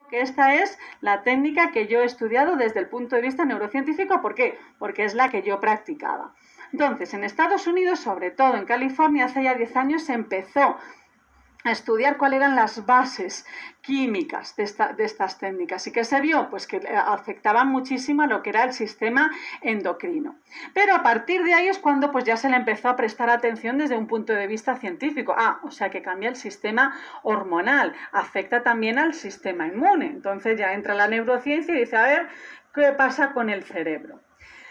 Que esta es la técnica que yo he estudiado desde el punto de vista neurocientífico. ¿Por qué? Porque es la que yo practicaba. Entonces, en Estados Unidos, sobre todo en California, hace ya 10 años se empezó a estudiar cuáles eran las bases químicas de estas técnicas. ¿Y qué se vio? Pues que afectaban muchísimo a lo que era el sistema endocrino. Pero a partir de ahí es cuando pues ya se le empezó a prestar atención desde un punto de vista científico. O sea que cambia el sistema hormonal, afecta también al sistema inmune. Entonces ya entra la neurociencia y dice, a ver, ¿qué pasa con el cerebro?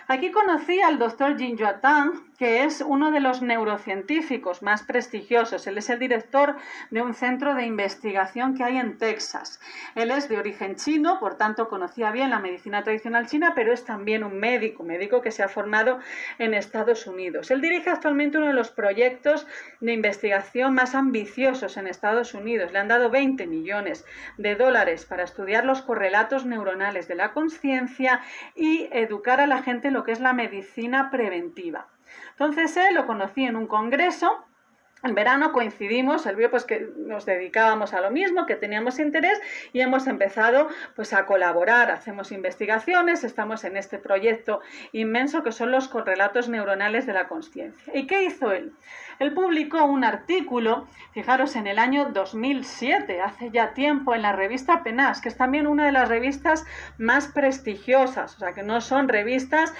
Aquí conocí al doctor Jin-Yuan Tang, que es uno de los neurocientíficos más prestigiosos. Él es el director de un centro de investigación que hay en Texas. Él es de origen chino, por tanto conocía bien la medicina tradicional china, pero es también un médico que se ha formado en Estados Unidos. Él dirige actualmente uno de los proyectos de investigación más ambiciosos en Estados Unidos. Le han dado 20 millones de dólares para estudiar los correlatos neuronales de la conciencia y educar a la gente en lo que es la medicina preventiva. Entonces él lo conocí en un congreso. En verano coincidimos, él vio pues que nos dedicábamos a lo mismo, que teníamos interés y hemos empezado pues a colaborar, hacemos investigaciones, estamos en este proyecto inmenso que son los correlatos neuronales de la conciencia. ¿Y qué hizo él? Él publicó un artículo, fijaros, en el año 2007, hace ya tiempo, en la revista PNAS, que es también una de las revistas más prestigiosas, o sea que no son revistas,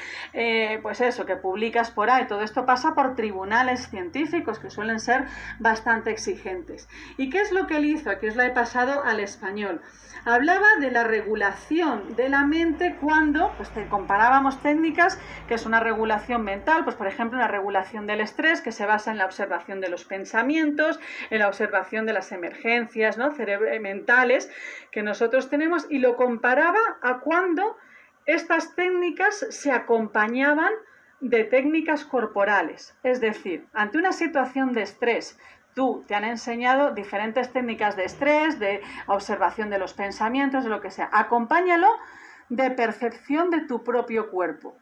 pues eso, que publicas por ahí, todo esto pasa por tribunales científicos que suelen ser bastante exigentes. ¿Y qué es lo que él hizo? Aquí os lo he pasado al español. Hablaba de la regulación de la mente cuando pues comparábamos técnicas, que es una regulación mental, pues por ejemplo una regulación del estrés que se basa en la observación de los pensamientos, en la observación de las emergencias, ¿no?, mentales que nosotros tenemos, y lo comparaba a cuando estas técnicas se acompañaban de técnicas corporales. Es decir, ante una situación de estrés, te han enseñado diferentes técnicas de estrés, de observación de los pensamientos, de lo que sea. Acompáñalo de percepción de tu propio cuerpo.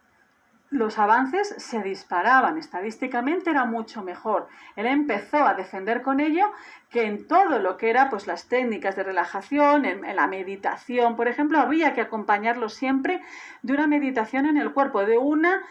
Los avances se disparaban, estadísticamente era mucho mejor. Él empezó a defender con ello que en todo lo que era pues las técnicas de relajación, en la meditación, por ejemplo, había que acompañarlo siempre de una meditación en el cuerpo, de una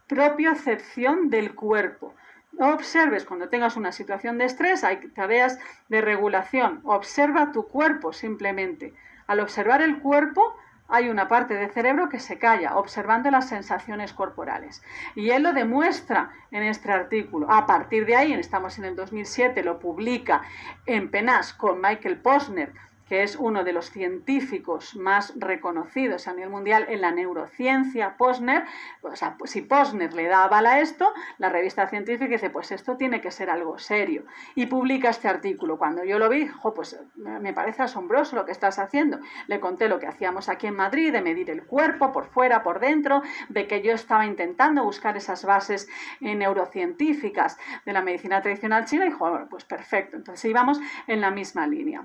propiocepción del cuerpo. No observes cuando tengas una situación de estrés, hay tareas de regulación. Observa tu cuerpo simplemente. Al observar el cuerpo, hay una parte del cerebro que se calla, observando las sensaciones corporales. Y él lo demuestra en este artículo. A partir de ahí, estamos en el 2007, lo publica en PNAS con Michael Posner, que es uno de los científicos más reconocidos a nivel mundial en la neurociencia. Posner, o sea, si Posner le da aval a esto, la revista científica dice, pues esto tiene que ser algo serio, y publica este artículo. Cuando yo lo vi, pues me parece asombroso lo que estás haciendo. Le conté lo que hacíamos aquí en Madrid, de medir el cuerpo por fuera, por dentro, de que yo estaba intentando buscar esas bases neurocientíficas de la medicina tradicional china, y dijo, bueno, pues perfecto, entonces íbamos en la misma línea.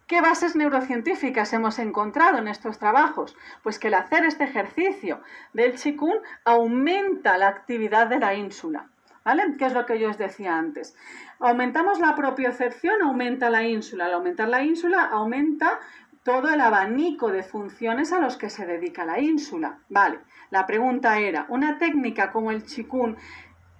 ¿Qué bases neurocientíficas hemos encontrado en estos trabajos? Pues que el hacer este ejercicio del Qigong aumenta la actividad de la ínsula, ¿vale? ¿Qué es lo que yo os decía antes? Aumentamos la propiocepción, aumenta la ínsula. Al aumentar la ínsula, aumenta todo el abanico de funciones a los que se dedica la ínsula. Vale, la pregunta era, ¿una técnica como el Qigong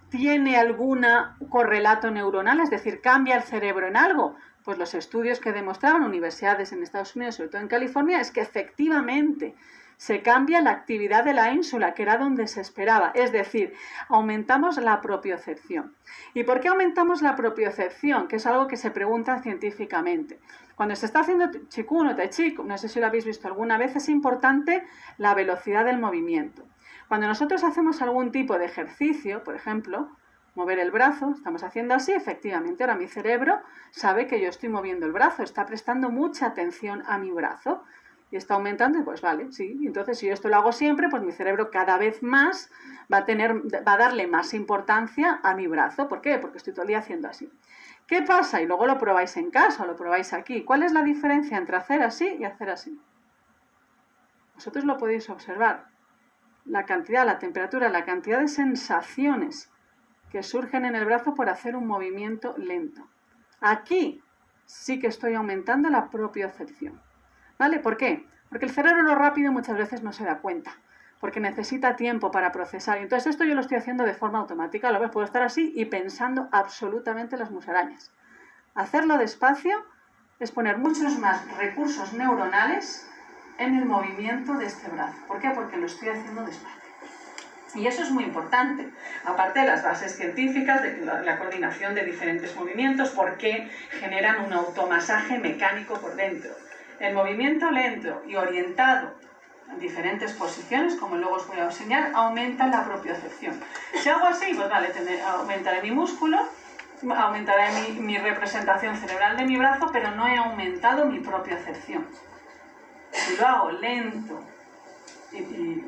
tiene algún correlato neuronal? Es decir, ¿cambia el cerebro en algo? Pues los estudios que demostraban universidades en Estados Unidos, sobre todo en California, es que efectivamente se cambia la actividad de la ínsula, que era donde se esperaba. Es decir, aumentamos la propiocepción. ¿Y por qué aumentamos la propiocepción? Que es algo que se pregunta científicamente. Cuando se está haciendo Qigong o Tai Chi, no sé si lo habéis visto alguna vez, es importante la velocidad del movimiento. Cuando nosotros hacemos algún tipo de ejercicio, por ejemplo, mover el brazo, estamos haciendo así, efectivamente, ahora mi cerebro sabe que yo estoy moviendo el brazo, está prestando mucha atención a mi brazo y está aumentando, pues vale, sí. Entonces, si yo esto lo hago siempre, pues mi cerebro cada vez más va a darle más importancia a mi brazo. ¿Por qué? Porque estoy todo el día haciendo así. ¿Qué pasa? Y luego lo probáis en casa, lo probáis aquí. ¿Cuál es la diferencia entre hacer así y hacer así? Vosotros lo podéis observar. La cantidad, la temperatura, la cantidad de sensaciones que surgen en el brazo por hacer un movimiento lento. Aquí sí que estoy aumentando la propiocepción. ¿Vale? ¿Por qué? Porque el cerebro lo rápido muchas veces no se da cuenta, porque necesita tiempo para procesar. Y entonces esto yo lo estoy haciendo de forma automática. Lo ves, puedo estar así y pensando absolutamente las musarañas. Hacerlo despacio es poner muchos más recursos neuronales en el movimiento de este brazo. ¿Por qué? Porque lo estoy haciendo despacio. Y eso es muy importante, aparte de las bases científicas, de la coordinación de diferentes movimientos, porque generan un automasaje mecánico por dentro. El movimiento lento y orientado en diferentes posiciones, como luego os voy a enseñar, aumenta la propiocepción. Si hago así, pues vale, aumentaré mi músculo, aumentaré mi representación cerebral de mi brazo, pero no he aumentado mi propiocepción. Si lo hago lento y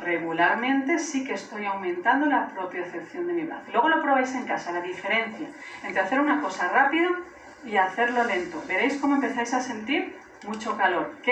regularmente, sí que estoy aumentando la propiocepción de mi brazo. Luego lo probéis en casa, la diferencia entre hacer una cosa rápido y hacerlo lento. Veréis cómo empezáis a sentir mucho calor.